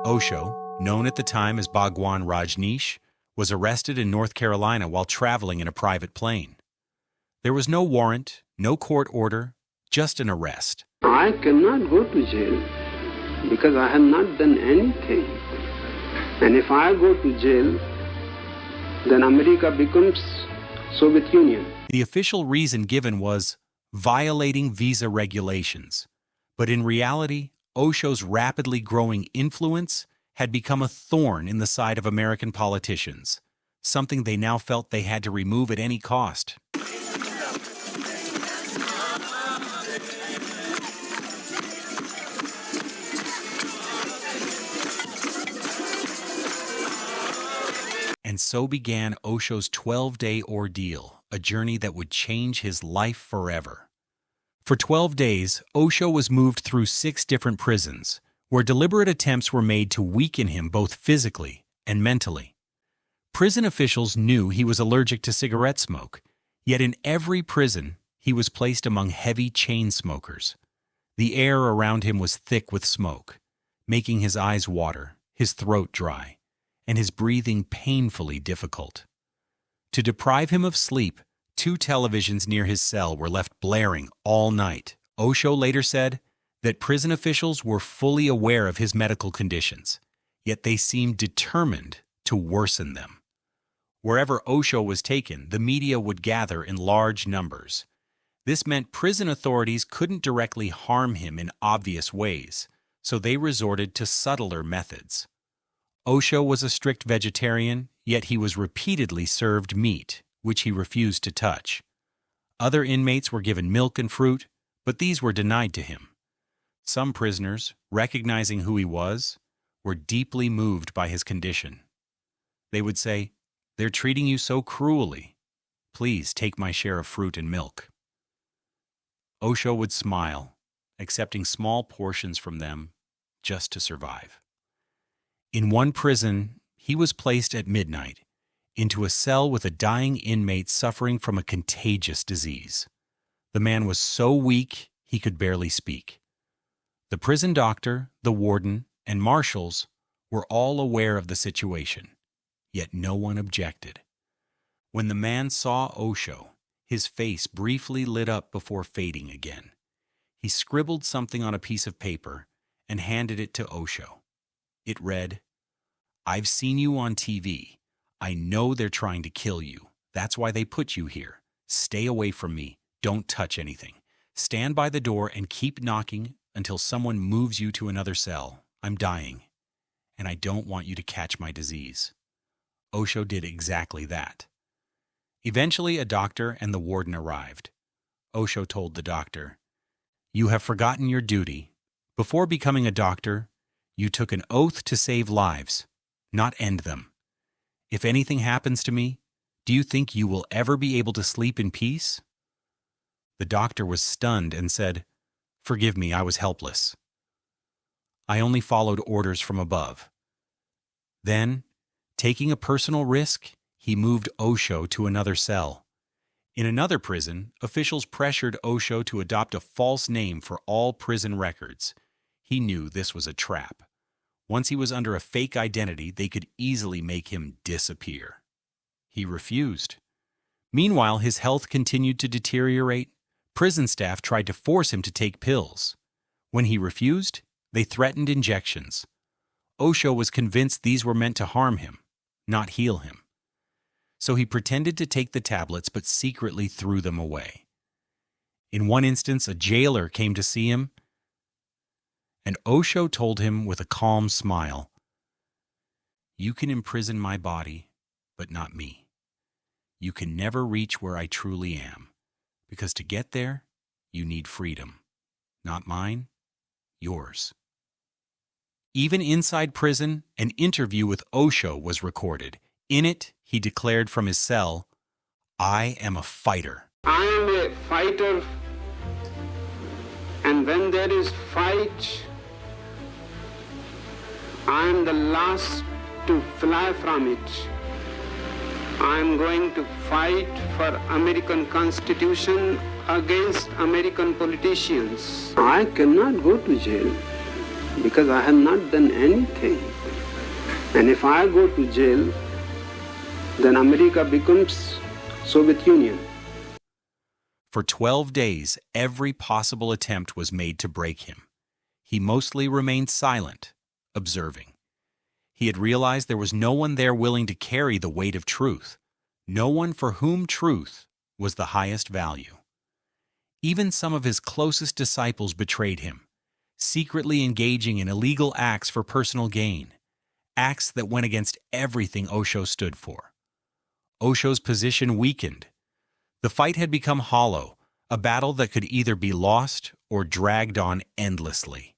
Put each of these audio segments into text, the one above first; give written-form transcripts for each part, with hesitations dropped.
Osho, known at the time as Bhagwan Rajneesh, was arrested in North Carolina while traveling in a private plane. There was no warrant, no court order, just an arrest. I cannot go to jail because I have not done anything. And if I go to jail, then America becomes Soviet Union. The official reason given was violating visa regulations. But in reality, Osho's rapidly growing influence had become a thorn in the side of American politicians, something they now felt they had to remove at any cost. And so began Osho's 12-day ordeal, a journey that would change his life forever. For 12 days, Osho was moved through 6 different prisons, where deliberate attempts were made to weaken him both physically and mentally. Prison officials knew he was allergic to cigarette smoke, yet in every prison, he was placed among heavy chain smokers. The air around him was thick with smoke, making his eyes water, his throat dry, and his breathing painfully difficult. To deprive him of sleep, 2 televisions near his cell were left blaring all night. Osho later said that prison officials were fully aware of his medical conditions, yet they seemed determined to worsen them. Wherever Osho was taken, the media would gather in large numbers. This meant prison authorities couldn't directly harm him in obvious ways, so they resorted to subtler methods. Osho was a strict vegetarian, yet he was repeatedly served meat, which he refused to touch. Other inmates were given milk and fruit, but these were denied to him. Some prisoners, recognizing who he was, were deeply moved by his condition. They would say, "They're treating you so cruelly. Please take my share of fruit and milk." Osho would smile, accepting small portions from them just to survive. In one prison, he was placed at midnight into a cell with a dying inmate suffering from a contagious disease. The man was so weak he could barely speak. The prison doctor, the warden, and marshals were all aware of the situation, yet no one objected. When the man saw Osho, his face briefly lit up before fading again. He scribbled something on a piece of paper and handed it to Osho. It read, "I've seen you on TV. I know they're trying to kill you. That's why they put you here. Stay away from me. Don't touch anything. Stand by the door and keep knocking until someone moves you to another cell. I'm dying, and I don't want you to catch my disease." Osho did exactly that. Eventually, a doctor and the warden arrived. Osho told the doctor, "You have forgotten your duty. Before becoming a doctor, you took an oath to save lives, not end them. If anything happens to me, do you think you will ever be able to sleep in peace?" The doctor was stunned and said, "Forgive me, I was helpless. I only followed orders from above." Then, taking a personal risk, he moved Osho to another cell. In another prison, officials pressured Osho to adopt a false name for all prison records. He knew this was a trap. Once he was under a fake identity, they could easily make him disappear. He refused. Meanwhile, his health continued to deteriorate. Prison staff tried to force him to take pills. When he refused, they threatened injections. Osho was convinced these were meant to harm him, not heal him. So he pretended to take the tablets but secretly threw them away. In one instance, a jailer came to see him, and Osho told him with a calm smile, "You can imprison my body, but not me. You can never reach where I truly am, because to get there, you need freedom. Not mine, yours." Even inside prison, an interview with Osho was recorded. In it, he declared from his cell, "I am a fighter. I am a fighter, and when there is fight, I am the last to fly from it. I am going to fight for American Constitution against American politicians. I cannot go to jail because I have not done anything. And if I go to jail, then America becomes Soviet Union. For 12 days, every possible attempt was made to break him. He mostly remained silent, observing. He had realized there was no one there willing to carry the weight of truth, no one for whom truth was the highest value. Even some of his closest disciples betrayed him, secretly engaging in illegal acts for personal gain, acts that went against everything Osho stood for. Osho's position weakened. The fight had become hollow, a battle that could either be lost or dragged on endlessly.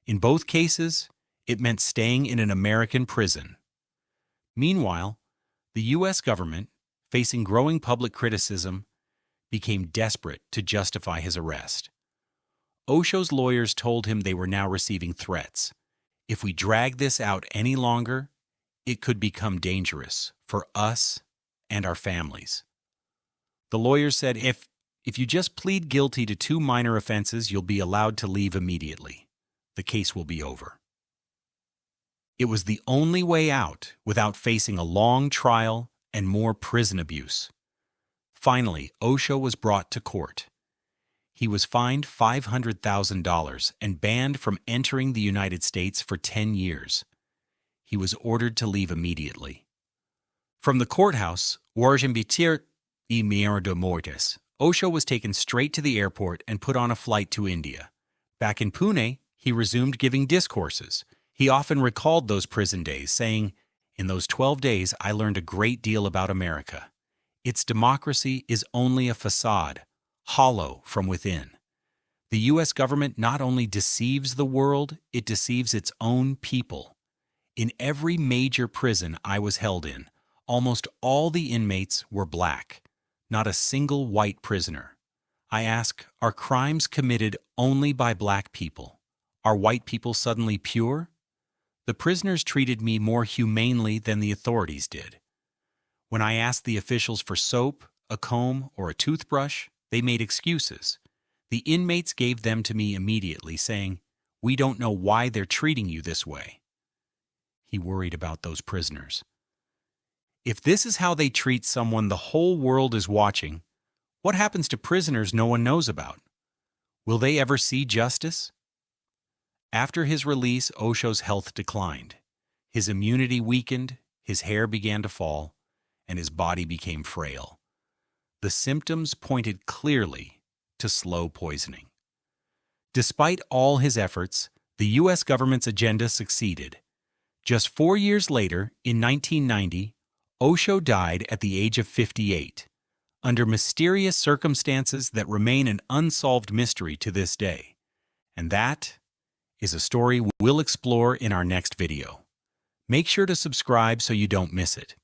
In both cases, it meant staying in an American prison. Meanwhile, the U.S. government, facing growing public criticism, became desperate to justify his arrest. Osho's lawyers told him they were now receiving threats. If we drag this out any longer, it could become dangerous for us and our families. The lawyers said, if you just plead guilty to 2 minor offenses, you'll be allowed to leave immediately. The case will be over. It was the only way out without facing a long trial and more prison abuse. Finally, Osho was brought to court. He was fined $500,000 and banned from entering the United States for 10 years. He was ordered to leave immediately. From the courthouse, Warrant y Mier de Mortis, Osho was taken straight to the airport and put on a flight to India. Back in Pune, he resumed giving discourses. He often recalled those prison days, saying, "In those 12 days, I learned a great deal about America. Its democracy is only a facade, hollow from within. The U.S. government not only deceives the world, it deceives its own people. In every major prison I was held in, almost all the inmates were black, not a single white prisoner. I ask, are crimes committed only by black people? Are white people suddenly pure? The prisoners treated me more humanely than the authorities did. When I asked the officials for soap, a comb, or a toothbrush, they made excuses. The inmates gave them to me immediately, saying, 'We don't know why they're treating you this way.'" He worried about those prisoners. If this is how they treat someone the whole world is watching, what happens to prisoners no one knows about? Will they ever see justice? After his release, Osho's health declined. His immunity weakened, his hair began to fall, and his body became frail. The symptoms pointed clearly to slow poisoning. Despite all his efforts, the U.S. government's agenda succeeded. Just 4 years later, in 1990, Osho died at the age of 58, under mysterious circumstances that remain an unsolved mystery to this day. And that is a story we'll explore in our next video. Make sure to subscribe so you don't miss it.